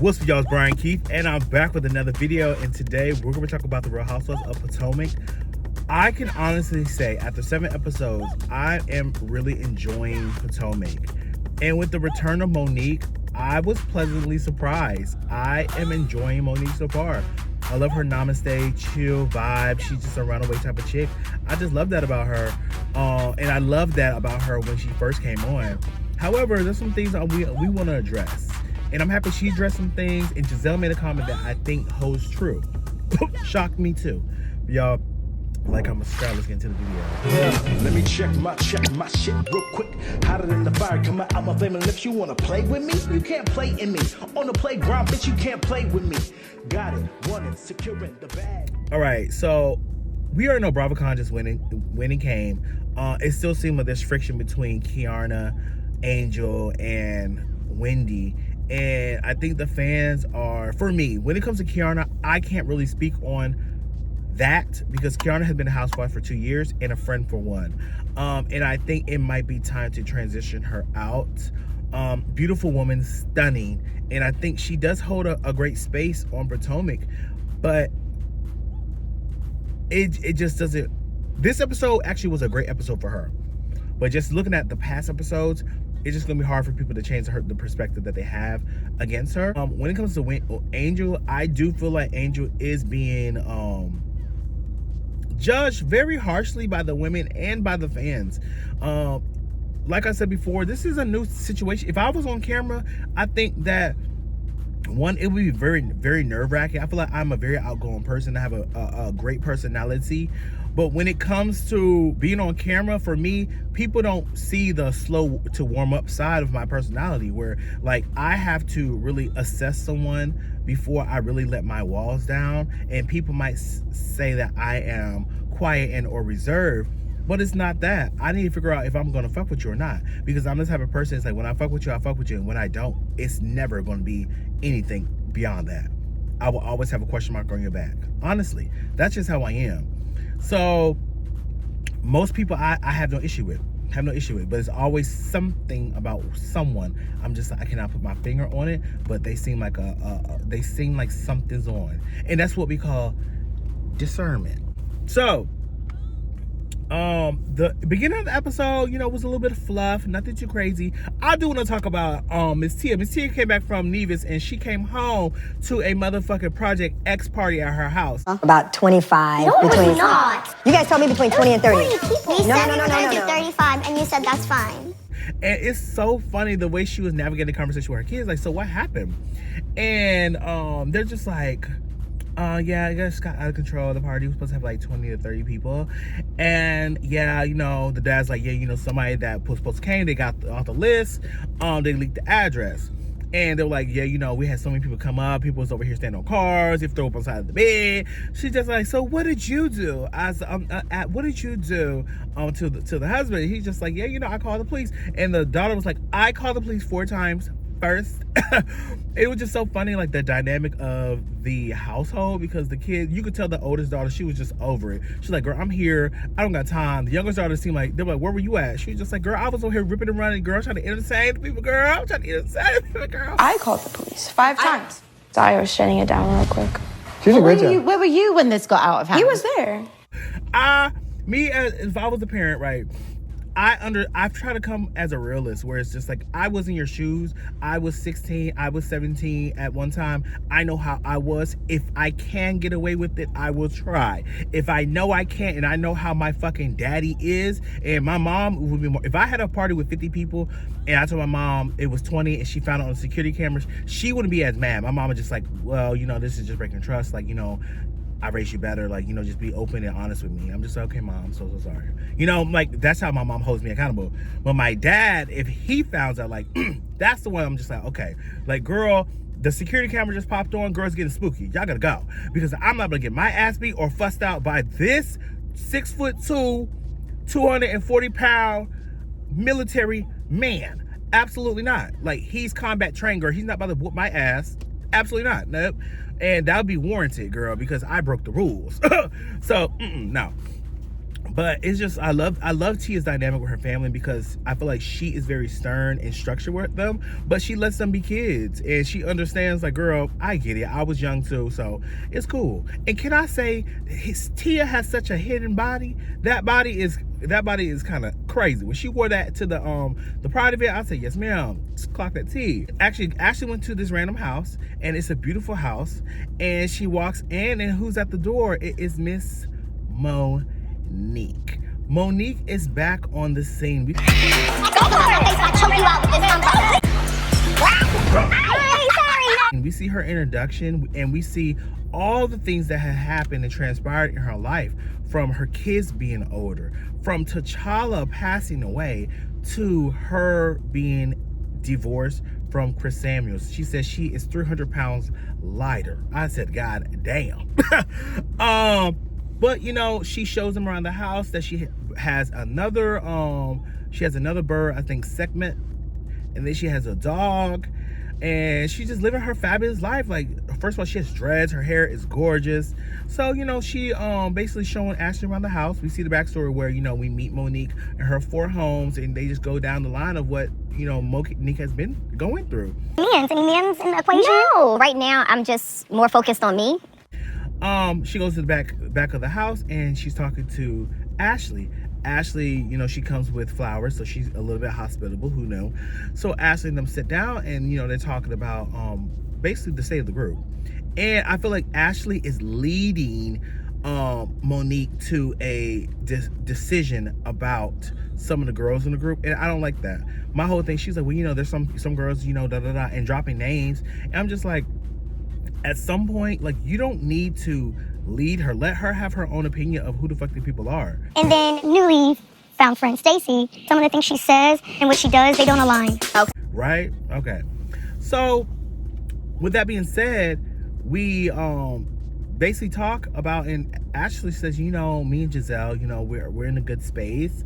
What's up, y'all? It's Brian Keith, and I'm back with another video. And today we're going to talk about the Real Housewives of Potomac. I can honestly say, after 7 episodes, I am really enjoying Potomac. And with the return of Monique, I was pleasantly surprised. I am enjoying Monique so far. I love her namaste, chill vibe. She's just a runaway type of chick. I just love that about her. And I love that about her when she first came on. However, there's some things that we want to address. And I'm happy she addressed some things. And Giselle made a comment that I think holds true. Shocked me too. Y'all, like I'm a subscribe. Let's get into the video. Yeah, let me check my shit real quick. Hotter than the fire coming out my flaming lips. You wanna play with me? You can't play in me. On the playground, bitch, you can't play with me. Got it, won it, securing the bag. All right, so we already know BravoCon just winning came. It still seemed like there's friction between Kiana, Angel, and Wendy. And I think the fans are, for me, when it comes to Kiana, I can't really speak on that because Kiana has been a housewife for 2 years and a friend for 1. And I think it might be time to transition her out. Beautiful woman, stunning. And I think she does hold a great space on Potomac, but it just doesn't. This episode actually was a great episode for her. But just looking at the past episodes, it's just gonna be hard for people to change the perspective that they have against her. When it comes to Angel, I do feel like Angel is being judged very harshly by the women and by the fans. Like I said before, this is a new situation. If I was on camera, I think that one, it would be very, very nerve-wracking. I feel like I'm a very outgoing person. I have a great personality. But when it comes to being on camera, for me, people don't see the slow to warm up side of my personality, where like I have to really assess someone before I really let my walls down. And people might say that I am quiet and or reserved, but it's not that. I need to figure out if I'm gonna fuck with you or not, because I'm the type of person that's like, when I fuck with you, I fuck with you, and when I don't, it's never gonna be anything beyond that. I will always have a question mark on your back. Honestly, that's just how I am. So most people I have no issue with, but it's always something about someone. I'm just, I cannot put my finger on it, but they seem like they seem like something's on, and that's what we call discernment. So the beginning of the episode, you know, was a little bit of fluff, nothing too crazy. I do want to talk about Miss Tia. Miss Tia came back from Nevis, and she came home to a motherfucking Project X party at her house. About 25. No, between, it was not. You guys told me between 20 and 30. 40 people. We said we were going to do 35, and you said that's fine. And it's so funny the way she was navigating the conversation with her kids. Like, so what happened? And they're just like, yeah, I guess got out of control. The party was supposed to have like 20 to 30 people. And yeah, you know, the dad's like, yeah, you know, somebody that was supposed to came, they got off the list. They leaked the address. And they were like, yeah, you know, we had so many people come up. People was over here standing on cars. They throw up on the side of the bed. She's just like, so what did you do? What did you do to the husband? He's just like, yeah, you know, I called the police. And the daughter was like, I called the police 4 times first. It was just so funny, like the dynamic of the household, because the kid, you could tell the oldest daughter, she was just over it. She's like, girl, I'm here, I don't got time. The youngest daughter seemed like, they were like, where were you at? She was just like, girl, I was over here ripping and running, girl, trying to entertain the people, girl. I'm trying to entertain the people, girl. I called the police 5 times. Sorry, I was shutting it down real quick. She did a great job. Where were you when this got out of hand? He was there. If I was a parent, right, I've tried to come as a realist, where it's just like, I was in your shoes. I was 16, I was 17 at one time. I know how I was. If I can get away with it, I will try. If I know I can't, and I know how my fucking daddy is, and my mom would be more, if I had a party with 50 people and I told my mom it was 20 and she found it on the security cameras, she wouldn't be as mad. My mom was just like, well, you know, this is just breaking trust. Like, you know, I raised you better, like, you know, just be open and honest with me. I'm just like, okay, mom, I'm so sorry. You know, like, that's how my mom holds me accountable. But my dad, if he found out, like, that's the one, I'm just like, okay, like, girl, the security camera just popped on, girl's getting spooky. Y'all gotta go. Because I'm not gonna get my ass beat or fussed out by this 6'2", 240-pound military man. Absolutely not. Like, he's combat trained, girl. He's not about to whoop my ass. Absolutely not. Nope. And that would be warranted, girl, because I broke the rules. So, no. But it's just I love Tia's dynamic with her family, because I feel like she is very stern and structured with them, but she lets them be kids, and she understands, like, girl, I get it, I was young too, so it's cool. And can I say, Tia has such a hidden body. That body is kind of crazy. When she wore that to the pride event, I said, yes ma'am, clock that T. Actually, Ashley went to this random house, and it's a beautiful house, and she walks in, and who's at the door? It is Miss Monique. Monique is back on the scene. We see her introduction, and we see all the things that had happened and transpired in her life, from her kids being older, from T'Challa passing away, to her being divorced from Chris Samuels. She says she is 300 pounds lighter. I said, God damn. But you know, she shows them around the house that she has another bird, I think segment, and then she has a dog, and she's just living her fabulous life. Like, first of all, she has dreads, her hair is gorgeous. So, you know, she basically showing Ashley around the house. We see the backstory where, you know, we meet Monique and her 4 homes, and they just go down the line of what, you know, Monique has been going through. Any men's in the equation? No, right now I'm just more focused on me. She goes to the back of the house, and she's talking to Ashley. Ashley, you know, she comes with flowers, so she's a little bit hospitable, who knew. So Ashley and them sit down, and, you know, they're talking about basically the state of the group. And I feel like Ashley is leading Monique to a decision about some of the girls in the group, and I don't like that. My whole thing, she's like, well, you know, there's some girls, you know, and dropping names, and I'm just like, at some point, like, you don't need to lead her. Let her have her own opinion of who the fuck the people are. And then newly found friend Stacy, some of the things she says and what she does, they don't align. Okay. Right? Okay. So, with that being said, we basically talk about, and Ashley says, you know, me and Giselle, you know, we're in a good space.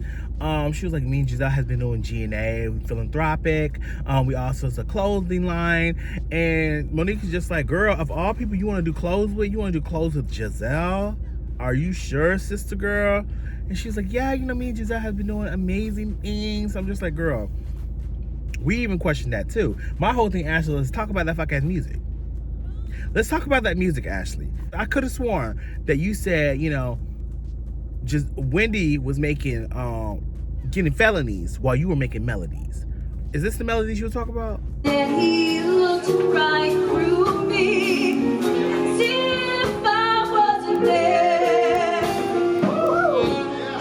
She was like, me and Giselle has been doing G&A, philanthropic. We also has a clothing line. And Monique is just like, girl, of all people you want to do clothes with, you want to do clothes with Giselle? Are you sure, sister girl? And she's like, yeah, you know, me and Giselle have been doing amazing things. I'm just like, girl, we even questioned that too. My whole thing, Ashley, let's talk about that fuck ass music. Let's talk about that music, Ashley. I could have sworn that you said, you know, just Wendy was making getting felonies while you were making melodies. Is this the melodies you were talking about? And he looked right through me as if I wasn't there.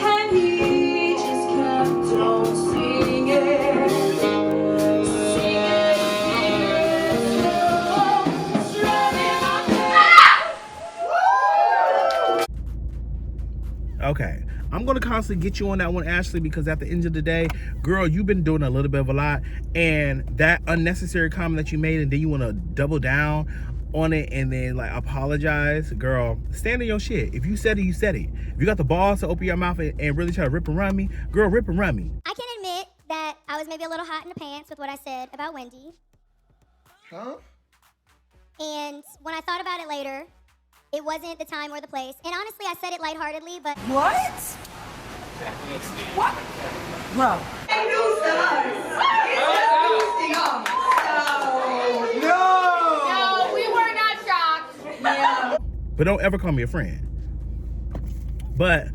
And he just kept on singing, Okay, I'm gonna constantly get you on that one, Ashley, because at the end of the day, girl, you've been doing a little bit of a lot, and that unnecessary comment that you made, and then you want to double down on it and then like apologize, girl, stand on your shit. If you said it, you said it. If you got the balls to open your mouth and really try to rip and run me, girl, rip and run me. I can admit that I was maybe a little hot in the pants with what I said about Wendy. Huh? And when I thought about it later, it wasn't the time or the place. And honestly, I said it lightheartedly, but... what? What? Bro. No, we were not shocked. Yeah. But don't ever call me a friend. But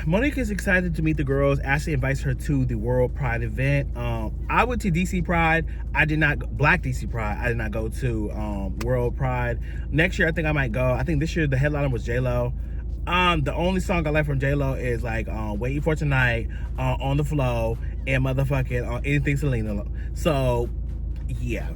Monique is excited to meet the girls. Ashley invites her to the World Pride event. I went to DC Pride. I did not, Black DC Pride. I did not go to World Pride. Next year, I think I might go. I think this year the headliner was J-Lo. The only song I like from J-Lo is like Waiting for Tonight, On the Flow, and motherfucking anything Selena. So, yeah. I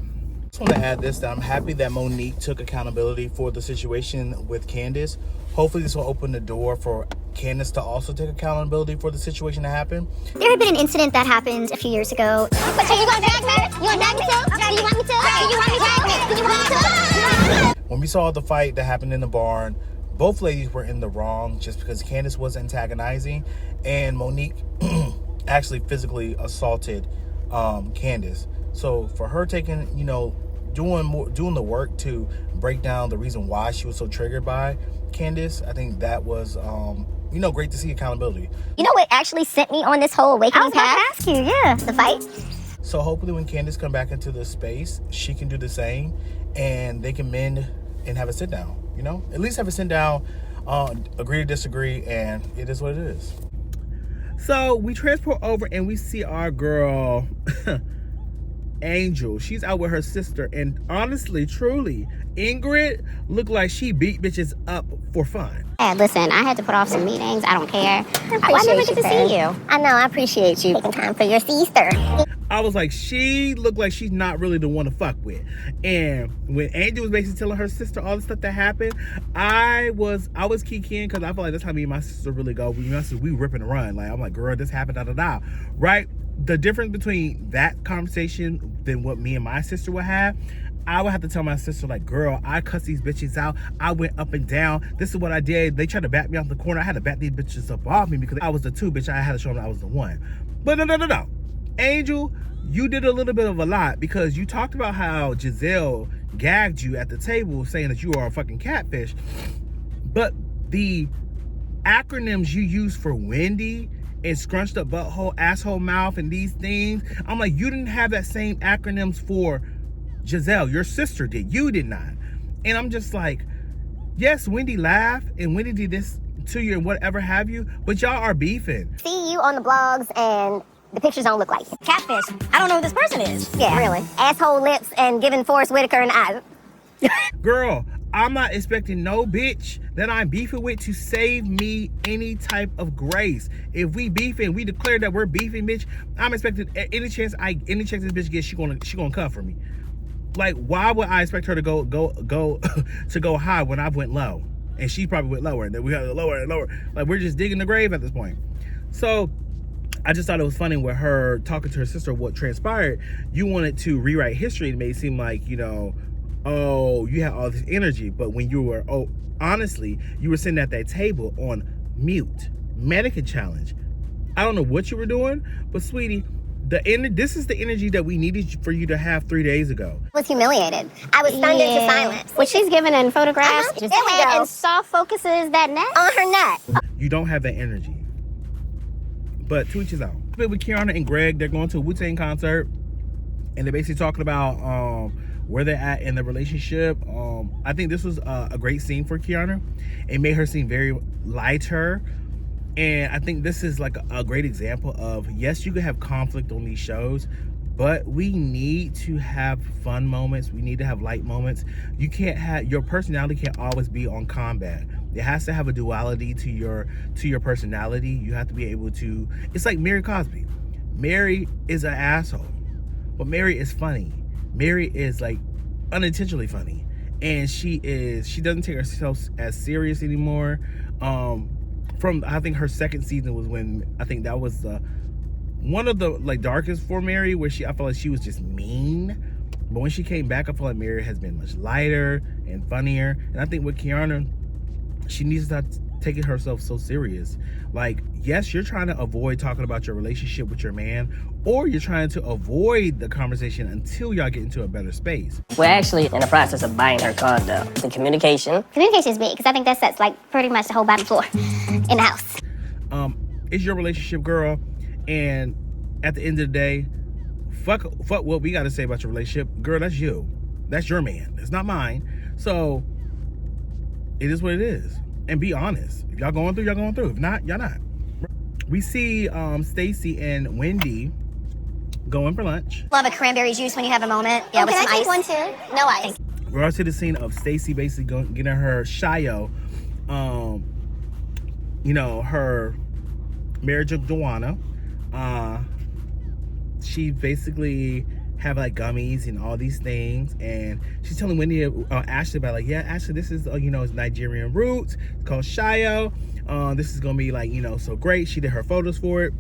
just want to add this, that I'm happy that Monique took accountability for the situation with Candace. Hopefully this will open the door for Candace to also take accountability for the situation that happened. There had been an incident that happened a few years ago. So you want to drag me? You want to drag me too? Do you want me to? Do you want me to? Do you want me to? When we saw the fight that happened in the barn, both ladies were in the wrong just because Candace was antagonizing and Monique actually physically assaulted Candace. So for her taking, you know, doing the work to break down the reason why she was so triggered by Candace, I think that was you know, great to see accountability. You know what actually sent me on this whole awakening path? I was about to ask you, yeah. The fight? So hopefully when Candace come back into this space, she can do the same, and they can mend and have a sit down, you know? At least have a sit down, agree to disagree, and it is what it is. So we transport over and we see our girl, Angel. She's out with her sister, and honestly, truly, Ingrid looked like she beat bitches up for fun. Hey, listen, I had to put off some meetings. I don't care. I never get to see you. I know, I appreciate you taking time for your sister. I was like, she looked like she's not really the one to fuck with. And when Angel was basically telling her sister all the stuff that happened, I was kikiing, because I feel like that's how me and my sister really go. We rip and run. Like, I'm like, girl, this happened, da-da-da. Right? The difference between that conversation than what me and my sister would have, I would have to tell my sister, like, girl, I cussed these bitches out. I went up and down. This is what I did. They tried to back me off the corner. I had to back these bitches up off me because I was the two, bitch. I had to show them I was the one. But no. Angel, you did a little bit of a lot, because you talked about how Giselle gagged you at the table saying that you are a fucking catfish. But the acronyms you use for Wendy and scrunched up butthole, asshole mouth, and these things, I'm like, you didn't have that same acronyms for Giselle. Your sister did. You did not. And I'm just like, yes, Wendy laughed and Wendy did this to you and whatever have you, but y'all are beefing. See you on the blogs and the pictures don't look like you. Catfish. I don't know who this person is. Yeah, really. Asshole lips and giving Forrest Whitaker an eye. Girl, I'm not expecting no bitch that I'm beefing with to save me any type of grace. If we beefing, we declare that we're beefing, bitch, I'm expecting any chance this bitch gets, she gonna come for me. Like, why would I expect her to go to go high when I went low? And she probably went lower, and then we had to lower and lower. Like, we're just digging the grave at this point. So I just thought it was funny with her talking to her sister what transpired. You wanted to rewrite history. It made it seem like, you know, oh, you had all this energy, but when you were, honestly, you were sitting at that table on mute, mannequin challenge. I don't know what you were doing, but sweetie, this is the energy that we needed for you to have 3 days ago. I was humiliated. I was stunned into silence. What she's given in photographs, just and soft focuses that neck on her neck. You don't have that energy. But to each his own. With Kiana and Greg, they're going to a Wu-Tang concert, and they're basically talking about where they're at in the relationship. I think this was a great scene for Kiana. It made her seem very lighter. And I think this is like a great example of, yes, you can have conflict on these shows, but we need to have fun moments. We need to have light moments. You can't have, your personality can't always be on combat. It has to have a duality to your personality. You have to be able to, it's like Mary Cosby. Mary is an asshole, but Mary is funny. Mary is like unintentionally funny. And she doesn't take herself as serious anymore. From, I think her second season was when, I think that was one of the like darkest for Mary, where I felt like she was just mean. But when she came back, I feel like Mary has been much lighter and funnier. And I think with Kiana, she needs to stop taking herself so serious. Like, yes, you're trying to avoid talking about your relationship with your man, or you're trying to avoid the conversation until y'all get into a better space. We're actually in the process of buying her condo. The communication. Communication is big, because I think that sets like pretty much the whole bottom floor in the house. It's your relationship, girl, and at the end of the day, fuck what we got to say about your relationship, girl. That's you. That's your man. It's not mine. So it is what it is. And be honest. If y'all going through, y'all going through. If not, y'all not. We see Stacy and Wendy going for lunch. Love a cranberry juice when you have a moment. Yeah, with some ice. One too? No ice. We're out to the scene of Stacy basically getting her Shio, you know, her marriage of Joanna. She basically have like gummies and all these things, and she's telling Wendy, Ashley about like, yeah, Ashley, this is, you know, it's Nigerian roots. It's called Shio. This is gonna be like, you know, so great. She did her photos for it.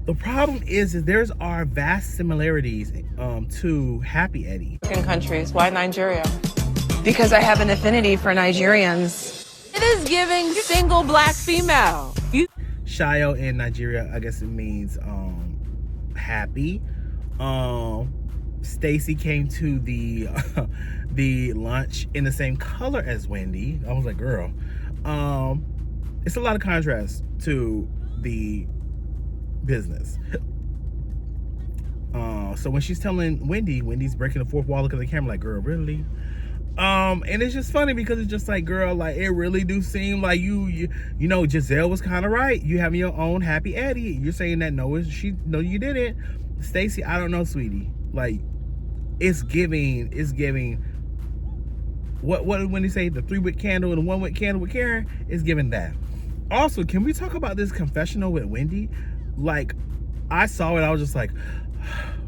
The problem is there's our vast similarities to Happy Eddie. In countries, why Nigeria? Because I have an affinity for Nigerians. It is giving single black female. Shio in Nigeria, I guess it means happy. Stacy came to the the lunch in the same color as Wendy. I was like, girl. it's a lot of contrast to the business. So when she's telling Wendy's breaking the fourth wall, looking at the camera like, girl, really? And it's just funny because it's just like, girl, like, it really do seem like you know, Giselle was kind of right. You have your own happy Eddie. You're saying that no, you didn't. Stacey, I don't know, sweetie. Like, it's giving what when they say the 3-wick candle and the 1-wick candle with Karen, is giving that. Also, can we talk about this confessional with Wendy? Like, I saw it, I was just like,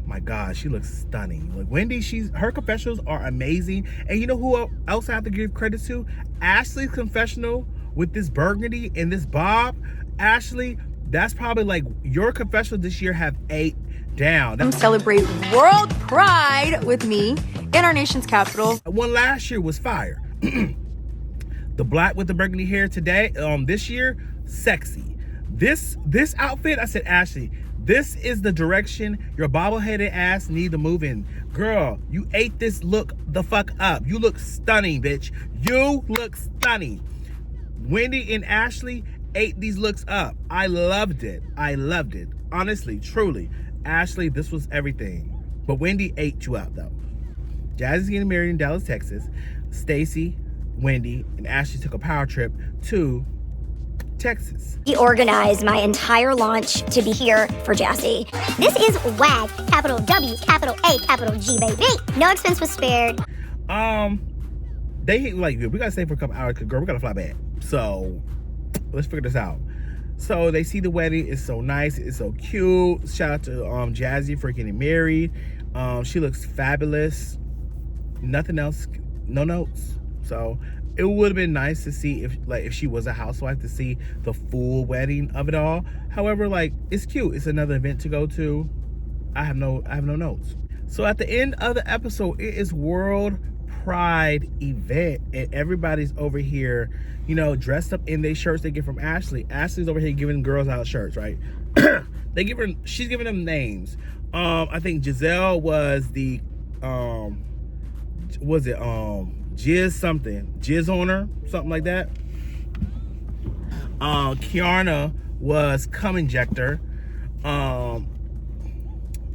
my God, she looks stunning. Like, Wendy, her confessionals are amazing. And you know who else I have to give credit to? Ashley's confessional with this burgundy and this bob. Ashley, that's probably like your confessional this year have 8 down. Celebrate World Pride with me in our nation's capital. One last year was fire. The black with the burgundy hair today, this year, sexy. This outfit, I said, Ashley, this is the direction your bobbleheaded ass need to move in. Girl, you ate this look the fuck up. You look stunning, bitch. You look stunning. Wendy and Ashley ate these looks up. I loved it. I loved it. Honestly, truly. Ashley, this was everything. But Wendy ate you up, though. Jazzy's getting married in Dallas, Texas. Stacey, Wendy, and Ashley took a power trip to Texas. He organized my entire launch to be here for Jazzy. This is WAG, capital W, capital A, capital G, baby. No expense was spared. They like, we gotta stay for a couple hours because, girl, we gotta fly back. So let's figure this out. So they see the wedding. It's so nice. It's so cute. Shout out to Jazzy for getting married. She looks fabulous. Nothing else, no notes. So it would have been nice to see if she was a housewife, to see the full wedding of it all. However, like, it's cute. It's another event to go to. I have no notes. So at the end of the episode, it is World Pride event, and everybody's over here, you know, dressed up in their shirts they get from Ashley. Ashley's over here giving girls out shirts, right? She's giving them names. I think Giselle was the Jizz something, Jizz on her, something like that. Kiana was cum injector.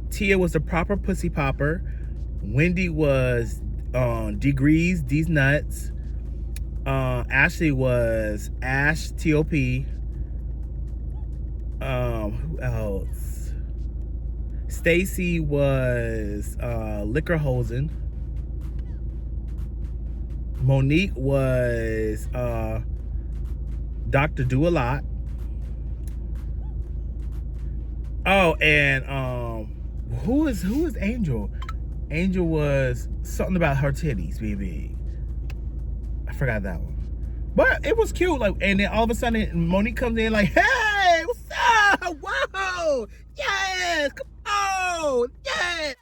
Tia was the proper pussy popper. Wendy was degrees, these nuts. Ashley was Ash TOP. Who else? Stacey was liquor hosen. Monique was Dr. Do a Lot. Oh, and who is Angel? Angel was something about her titties being big. I forgot that one. But it was cute. Like, and then all of a sudden Monique comes in like, hey, what's up? Whoa! Yes! Come on! Yes!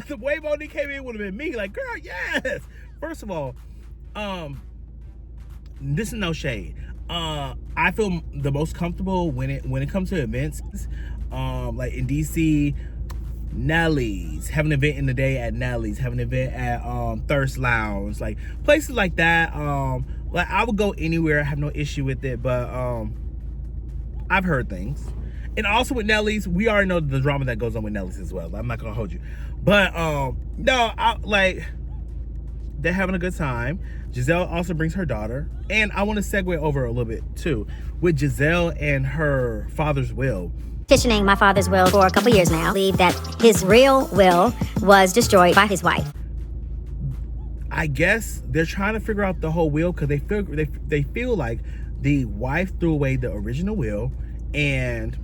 The way Monique came in would have been me, like, girl, yes. First of all, this is no shade. I feel the most comfortable when it comes to events, like in DC, Nelly's, have an event in the day at Nelly's, have an event at Thirst Lounge, like places like that. Like, I would go anywhere, I have no issue with it, but I've heard things. And also with Nelly's, we already know the drama that goes on with Nelly's as well. I'm not gonna hold you, but no, like, they're having a good time. Giselle also brings her daughter, and I want to segue over a little bit too with Giselle and her father's will. Petitioning my father's will for a couple years now. I believe that his real will was destroyed by his wife. I guess they're trying to figure out the whole will because they feel like the wife threw away the original will, and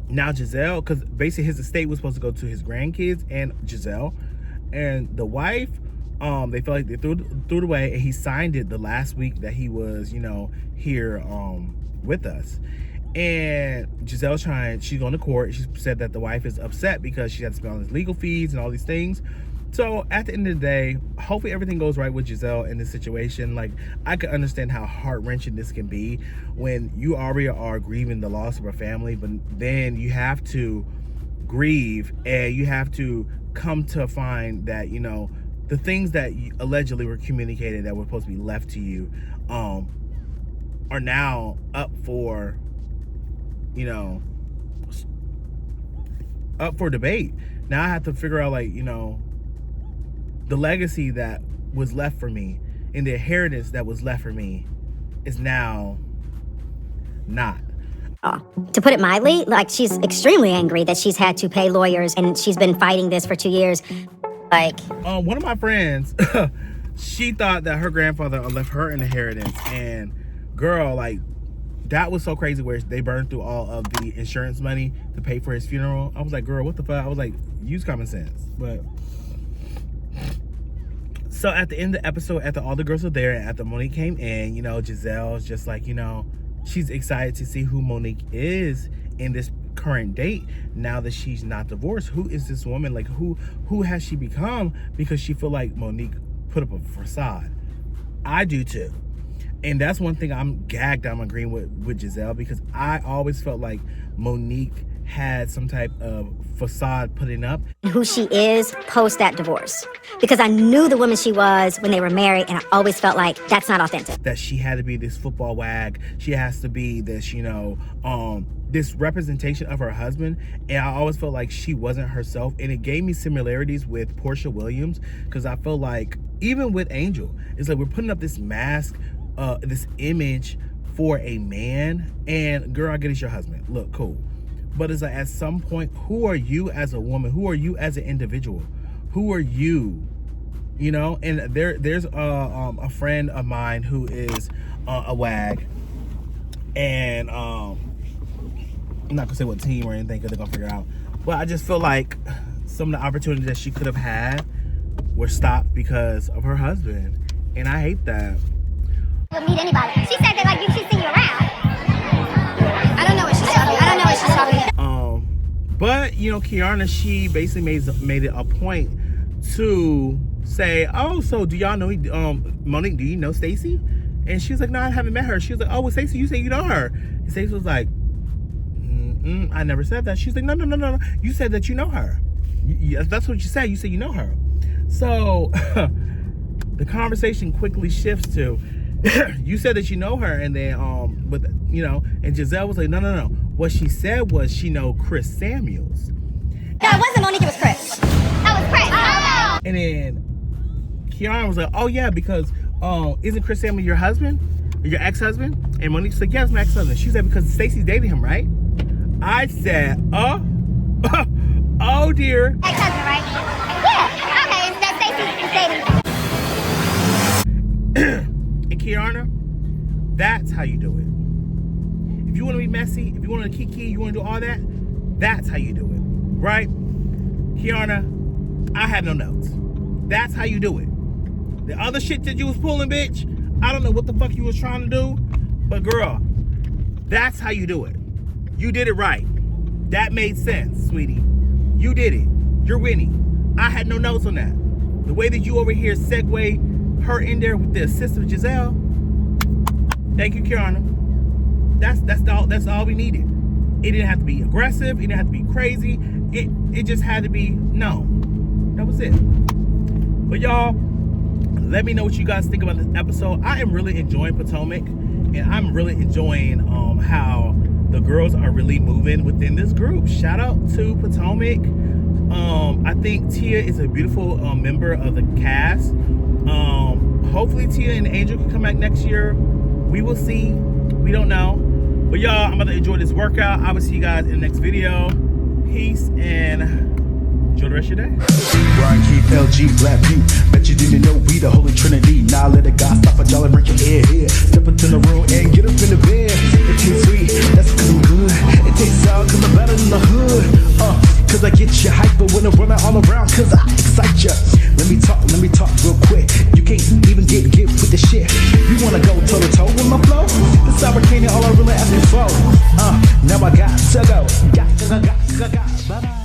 now Giselle, because basically his estate was supposed to go to his grandkids and Giselle, and the wife, they felt like they threw it away, and he signed it the last week that he was, you know, here with us. And Giselle's she's going to court. She said that the wife is upset because she had to spend all these legal fees and all these things. So at the end of the day, hopefully everything goes right with Giselle in this situation. Like, I can understand how heart-wrenching this can be when you already are grieving the loss of a family, but then you have to grieve and you have to come to find that, you know, the things that allegedly were communicated that were supposed to be left to you are now up for, you know, up for debate. Now I have to figure out, like, you know, the legacy that was left for me and the inheritance that was left for me is now not. To put it mildly, like, she's extremely angry that she's had to pay lawyers and she's been fighting this for 2 years. Like, one of my friends, she thought that her grandfather left her an inheritance, and girl, like, that was so crazy where they burned through all of the insurance money to pay for his funeral. I was like, girl, what the fuck? I was like, use common sense. But so at the end of the episode, after all the girls were there and after Monique came in, you know, Giselle's just like, you know, she's excited to see who Monique is in this current date now that she's not divorced. Who is this woman? Like, who has she become? Because she feel like Monique put up a facade. I do too. And that's one thing I'm agreeing with Giselle, because I always felt like Monique had some type of facade putting up. Who she is post that divorce. Because I knew the woman she was when they were married, and I always felt like that's not authentic. That she had to be this football wag. She has to be this, you know, this representation of her husband. And I always felt like she wasn't herself. And it gave me similarities with Portia Williams, because I feel like even with Angel, it's like we're putting up this mask, this image for a man. And girl, I get it's your husband. Look, cool. But it's like, at some point, who are you as a woman? Who are you as an individual? Who are you? You know? And there's a friend of mine who is a wag, and I'm not gonna say what team or anything because they're gonna figure it out. But I just feel like some of the opportunities that she could have had were stopped because of her husband, and I hate that. You'll meet anybody. She said that like she's seen you around. I don't know what she's talking about. I don't know what she's talking about. But you know, Kiana, she basically made it a point to say, "Oh, so do y'all know Monique? Do you know Stacey?" And she was like, "No, I haven't met her." She was like, "Oh, well, Stacey, you say you know her?" And Stacey was like, "I never said that." She's like, "No. You said that you know her. That's what you said. You said you know her." So the conversation quickly shifts to, you said that you know her, and then but you know, and Giselle was like, no. What she said was she know Chris Samuels. No, it wasn't Monique, it was Chris. That was Chris. Oh. And then Kiana was like, oh yeah, because isn't Chris Samuels your husband? Your ex-husband? And Monique's like, yeah, it's my ex-husband. She said, because Stacey's dating him, right? I said, oh dear. Ex-husband, right? Yeah. Okay, and that Stacey's dating. And Kiana, that's how you do it. If you want to be messy, if you want to kiki, you want to do all that, that's how you do it, right? Kiana, I have no notes. That's how you do it. The other shit that you was pulling, bitch, I don't know what the fuck you was trying to do, but girl, that's how you do it. You did it right. That made sense, sweetie. You did it. You're winning. I had no notes on that. The way that you over here segue her in there with the assist of Giselle, thank you, Kiana. That's all we needed. It didn't have to be aggressive. It didn't have to be crazy. It just had to be no. That was it. But y'all, let me know what you guys think about this episode. I am really enjoying Potomac, and I'm really enjoying how the girls are really moving within this group. Shout out to Potomac. I think Tia is a beautiful member of the cast. Hopefully Tia and Angel can come back next year. We will see. We don't know. But y'all, I'm about to enjoy this workout. I will see you guys in the next video. Peace and enjoy the rest of your day. Brian Keith, LG, Black Butte. Bet you didn't know we the Holy Trinity. Now let a guy stop a jolly, break your head here. Step into the room and get up in the bed. It tastes sweet, that's cause I'm good. It tastes sour cause I'm better than the hood. Cause I get you hyper when I'm running all around, cause I excite you. Let me talk real quick. You can't even get with the shit. You wanna go toe to toe with my flow? This African all I really ask you for. Now I got to go. Got. Bye-bye.